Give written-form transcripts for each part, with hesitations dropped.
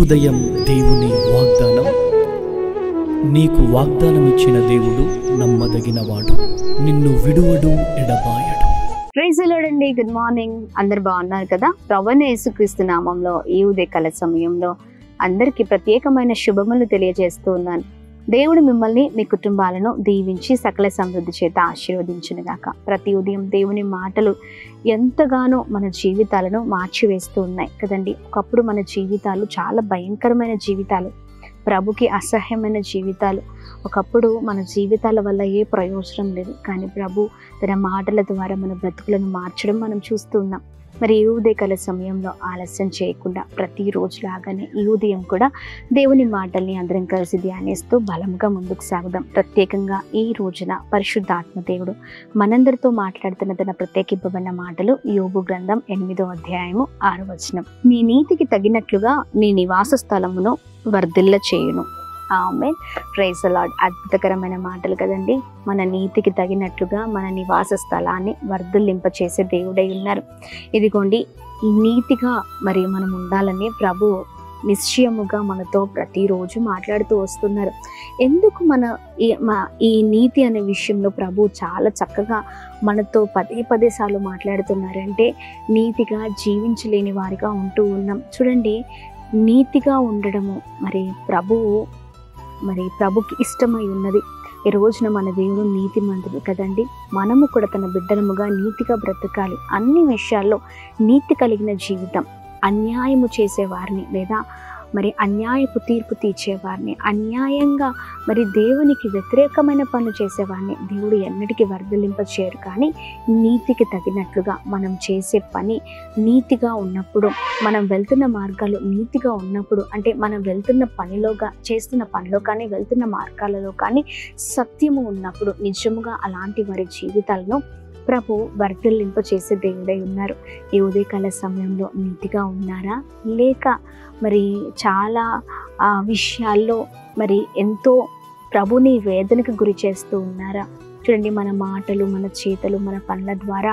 ఉదయం దేవుని వాగ్దానం. నీకు వాగ్దానం ఇచ్చిన దేవుడు నమ్మదగినవాడు, నిన్ను విడువడు, ఎడబాయడు. ప్రైజ్ ది లార్డ్ అండి. Good morning. అందరు బాగున్నారు కదా? ప్రభువైన యేసుక్రీస్తు నామంలో ఈ ఉదయకాల సమయంలో అందరికీ ప్రత్యేకమైన శుభములు తెలియజేస్తూ ఉన్నాను. దేవుడు మిమ్మల్ని మీ కుటుంబాలను దీవించి సకల సమృద్ధి చేత ఆశీర్వదించునుగాక. ప్రతి ఉదయం దేవుని మాటలు ఎంతగానో మన జీవితాలను మార్చివేస్తూ ఉన్నాయి కదండి. ఒకప్పుడు మన జీవితాలు చాలా భయంకరమైన జీవితాలు, ప్రభుకి అసహ్యమైన జీవితాలు. ఒకప్పుడు మన జీవితాల వల్ల ఏ ప్రయోజనం లేదు, కానీ ప్రభు తన మాటల ద్వారా మన బ్రతుకులను మార్చడం మనం చూస్తూ ఉన్నాం. మరి ఈ ఉదయకాల సమయంలో ఆలస్యం చేయకుండా ప్రతిరోజు లాగానే ఈ ఉదయం కూడా దేవుని మాటల్ని అందరం కలిసి ధ్యానిస్తూ బలంగా ముందుకు సాగుదాం. ప్రత్యేకంగా ఈ రోజున పరిశుద్ధాత్మ దేవుడు మనందరితో మాట్లాడుతున్న తన ప్రత్యేకింపబడిన మాటలు యోబు గ్రంథం 8వ అధ్యాయము 6వ వచనం. నీ నీతికి తగినట్లుగా నీ నివాస స్థలమును వర్ధిల్ల చేయును. ఆమేన్. Praise the lord. అద్భుతకరమైన మాటలు కదండి. మన నీతికి తగినట్లుగా మన నివాస స్థలాన్ని వర్ధిల్లింప చేసే దేవుడై ఉన్నారు. ఇదిగోండి, ఈ నీతిగా మరి మనం ఉండాలని ప్రభు నిశ్చయముగా మనతో ప్రతిరోజు మాట్లాడుతూ వస్తున్నారు. ఎందుకు ఈ నీతి అనే విషయంలో ప్రభు చాలా చక్కగా మనతో పదే సార్లు మాట్లాడుతున్నారంటే, నీతిగా జీవించలేని వారిగా ఉంటూ ఉన్నాం. చూడండి, నీతిగా ఉండడము ప్రభుకి ఇష్టమై ఉన్నది. ఈ రోజున మన దేవుడు నీతిమంతుడు కదండి. మనము కూడా తన బిడ్డలముగా నీతిగా బ్రతకాలి. అన్ని విషయాల్లో నీతి కలిగిన జీవితం. అన్యాయము చేసేవారిని లేదా మరి అన్యాయపు తీర్పు తీర్చేవారిని, అన్యాయంగా మరి దేవునికి వ్యతిరేకమైన పనులు చేసేవారిని దేవుడు ఎన్నటికీ వర్ధిల్లింప చేయరు. కానీ నీతికి తగినట్లుగా మనం చేసే పని నీతిగా ఉన్నప్పుడు, మనం వెళ్తున్న మార్గాలు నీతిగా ఉన్నప్పుడు, అంటే మనం వెళ్తున్న చేస్తున్న పనిలో కానీ వెళ్తున్న మార్గాలలో కానీ సత్యము ఉన్నప్పుడు నిజముగా అలాంటి వారి జీవితాలను ప్రభు వర్ధిల్లింప చేసే దేవుడై ఉన్నారు. ఈ ఉదయకాల సమయంలో నీతిగా ఉన్నారా, లేక మరి చాలా విషయాల్లో మరి ఎంతో ప్రభుని వేదనకు గురి చేస్తూ ఉన్నారా? చూడండి, మన మాటలు, మన చేతలు, మన పనుల ద్వారా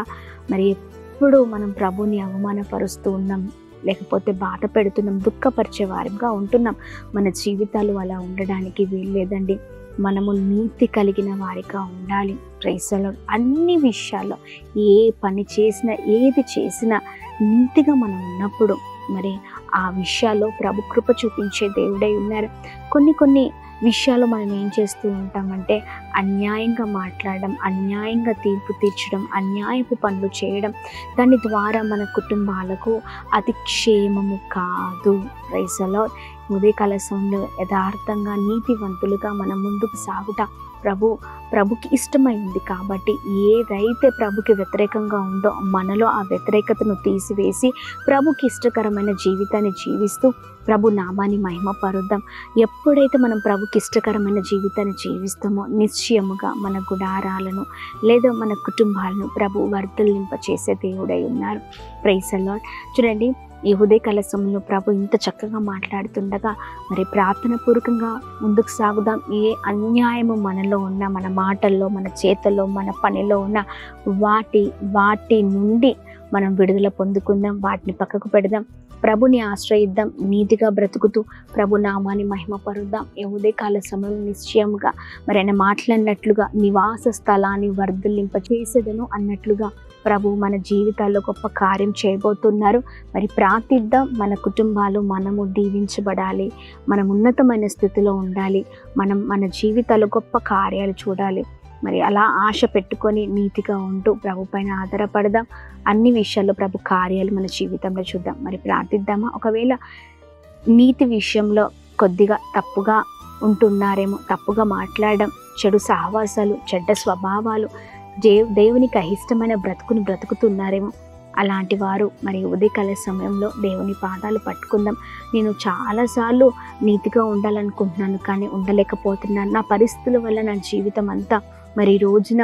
మరి ఎప్పుడు మనం ప్రభుని అవమానపరుస్తూ ఉన్నాం, లేకపోతే బాధ పెడుతున్నాం, దుఃఖపరిచే వారిగా ఉంటున్నాం. మన జీవితాలు అలా ఉండడానికి వీల్లేదండి. మనము నీతి కలిగిన వారిగా ఉండాలి. Praise the Lord. అన్ని విషయాల్లో ఏ పని చేసినా, ఏది చేసినా నీతిగా మనం ఉన్నప్పుడు మరి ఆ విషయాల్లో ప్రభు కృప చూపించే దేవుడై ఉన్నారు. కొన్ని విషయాలు మనం ఏం చేస్తూ ఉంటామంటే, అన్యాయంగా మాట్లాడడం, అన్యాయంగా తీర్పు తీర్చడం, అన్యాయపు పనులు చేయడం, దాని ద్వారా మన కుటుంబాలకు అది క్షేమము కాదు. Praise the Lord. ఉదయకాల సమయంలో యథార్థంగా నీతివంతులుగా మనం ముందుకు సాగుట ప్రభుకి ఇష్టమైంది. కాబట్టి ఏదైతే ప్రభుకి వ్యతిరేకంగా ఉందో మనలో ఆ వ్యతిరేకతను తీసివేసి ప్రభుకి ఇష్టకరమైన జీవితాన్ని జీవిస్తూ ప్రభు నామాన్ని మహిమపరుద్దాం. ఎప్పుడైతే మనం ప్రభుకి ఇష్టకరమైన జీవితాన్ని జీవిస్తామో నిశ్చయముగా మన గుడారాలను లేదా మన కుటుంబాలను ప్రభు వర్ధిల్లింప చేసే దేవుడై ఉన్నారు. Praise the Lord. చూడండి, ఈ ఉదయకాల సమయంలో ప్రభు ఇంత చక్కగా మాట్లాడుతుండగా మరి ప్రార్థన పూర్వకంగా ముందుకు సాగుదాం. ఏ అన్యాయము మనలో ఉన్న, మన మాటల్లో, మన చేతల్లో, మన పనిలో ఉన్న వాటి నుండి మనం విడుదల పొందుకుందాం. వాటిని పక్కకు పెడదాం. ప్రభుని ఆశ్రయిద్దాం. నీతిగా బ్రతుకుతూ ప్రభు నామాన్ని మహిమపరుద్దాం. ఈ ఉదయకాల సమయం నిశ్చయముగా మరి ఆయన మాట్లాడినట్లుగా నివాస స్థలాన్ని వర్ధిల్లింప చేసేదను అన్నట్లుగా ప్రభు మన జీవితాల్లో గొప్ప కార్యం చేయబోతున్నారు. మరి ప్రార్థిద్దాం. మన కుటుంబాలు మనము దీవించబడాలి, మనం ఉన్నతమైన స్థితిలో ఉండాలి, మన జీవితాల్లో గొప్ప కార్యాలు చూడాలి. మరి అలా ఆశ పెట్టుకొని నీతిగా ఉంటూ ప్రభు పైన ఆధారపడదాం. అన్ని విషయాల్లో ప్రభు కార్యాలు మన జీవితంలో చూద్దాం. మరి ప్రార్థిద్దామా? ఒకవేళ నీతి విషయంలో కొద్దిగా తప్పుగా ఉంటున్నారేమో, తప్పుగా మాట్లాడడం, చెడు సహవాసాలు, చెడ్డ స్వభావాలు, దేవునికి అయిష్టమైన బ్రతుకుని బ్రతుకుతున్నారేమో, అలాంటి వారు మరి ఉదయకాల సమయంలో దేవుని పాదాలు పట్టుకుందాం. నేను చాలాసార్లు నీతిగా ఉండాలనుకుంటున్నాను, కానీ ఉండలేకపోతున్నాను. నా పరిస్థితుల వల్ల నా జీవితం అంతా మరి రోజున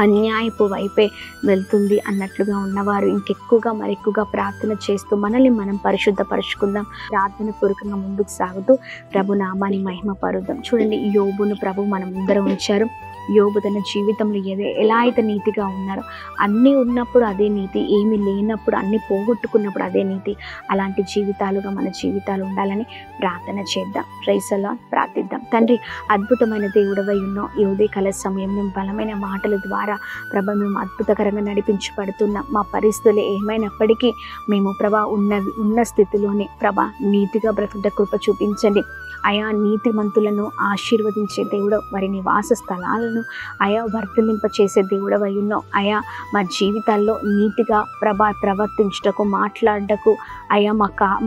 అన్యాయపు వైపే వెళ్తుంది అన్నట్లుగా ఉన్నవారు ఇంకెక్కువగా మరెక్కువగా ప్రార్థన చేస్తూ మనల్ని మనం పరిశుద్ధపరుచుకుందాం. ప్రార్థన పూర్వకంగా ముందుకు సాగుతూ ప్రభు నామాన్ని మహిమపరుద్దాం. చూడండి, యోబును ప్రభు మనం ముందర ఉంచారు. యోబు తన జీవితంలో ఎలా అయితే నీతిగా ఉన్నారో, అన్నీ ఉన్నప్పుడు అదే నీతి, ఏమీ లేనప్పుడు అన్నీ పోగొట్టుకున్నప్పుడు అదే నీతి, అలాంటి జీవితాలుగా మన జీవితాలు ఉండాలని ప్రార్థన చేద్దాం. Praise the lord. ప్రార్థిద్దాం. తండ్రి, అద్భుతమైన దేవుడవై ఉన్నావు. ఈ ఉదయకాల సమయంలో బలమైన మాటల ద్వారా ప్రభ మేము అద్భుతకరంగా నడిపించబడుతున్నాం. మా పరిస్థితులు ఏమైనప్పటికీ మేము ప్రభ ఉన్న స్థితిలోనే ప్రభ నీతిగా బ్రతుకుట కృప చూపించండి. అయా నీతిమంతులను ఆశీర్వదించే దేవుడు, వారి నివాస స్థలాలను అయా వర్ధలింప చేసే దేవుడవై ఉన్నావు. అయా మా జీవితాల్లో నీతిగా ప్రవర్తించుటకు, మాట్లాడటకు, అయా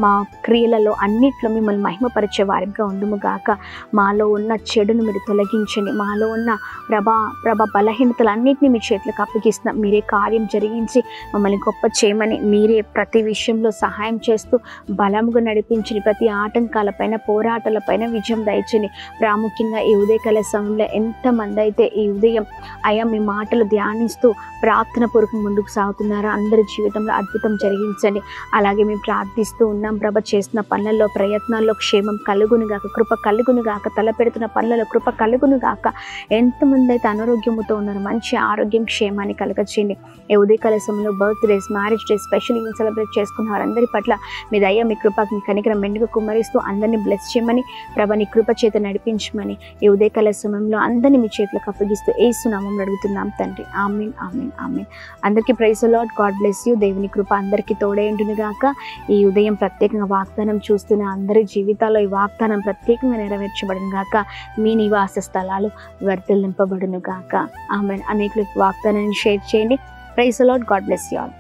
మా క్రియలలో అన్నిట్లో మిమ్మల్ని మహిమపరిచే వారిగా ఉండుము గాక. మాలో ఉన్న చెడును మీరు తొలగించండి. మాలో ఉన్న ప్రభ బలహీనతలన్నింటినీ మీ చేతులకు అప్పగిస్తున్నాం. మీరే కార్యం జరిగించి మమ్మల్ని గొప్ప చేయమని, మీరే ప్రతి విషయంలో సహాయం చేస్తూ బలముగా నడిపించండి. ప్రతి ఆటంకాలపైన, పోరాటాలపైన విజయం దయచండి. ప్రాముఖ్యంగా ఈ ఉదయకాల సమయంలో ఎంతమంది అయితే ఈ ఉదయం అయా మీ మాటలు ధ్యానిస్తూ ప్రార్థన పూర్వకం ముందుకు సాగుతున్నారో అందరి జీవితంలో అద్భుతం జరిగించండి. అలాగే మేము ప్రార్థిస్తూ ఉన్నాం ప్రభ, చేస్తున్న పనులలో, ప్రయత్నాల్లో క్షేమం కలుగును గాక, కృప కలుగును గాక, తలపెడుతున్న పనులలో కృప కలుగును గాక. ఎంతమంది అయితే అనారోగ్యంతో ఉన్నారో మంచి ఆరోగ్యం, క్షేమాన్ని కలగచేయండి. ఈ ఉదయకాల సమయంలో birthdays, marriage days, special event celebrate చేసుకున్న వారందరి పట్ల మీ దయ, మీ కృప, మీ కనికరం మెండుగా కుమ్మరిస్తూ అందరినీ బ్లెస్ చేయమని ప్రభ, నీ కృప చేత నడిపించమని ఈ ఉదయకాల సమయంలో అందరినీ మీ చేతులకు అప్పగిస్తూ యేసు నామములో అడుగుతున్నాం తండ్రి. ఆమేన్, ఆమేన్, ఆమేన్. అందరికీ praise the Lord. God bless you. దేవుని కృప అందరికీ తోడై ఉండును గాక. ఈ ఉదయం ప్రత్యేకంగా వాగ్దానం చూస్తున్న అందరి జీవితాల్లో ఈ వాగ్దానం ప్రత్యేకంగా నెరవేర్చబడును గాక. మీ నివాస స్థలాలు వర్ధిల్లింపబడును గాక. ఆమేన్. అనేకులకు వాగ్దానాన్ని షేర్ చేయండి. Praise the Lord. God bless you all.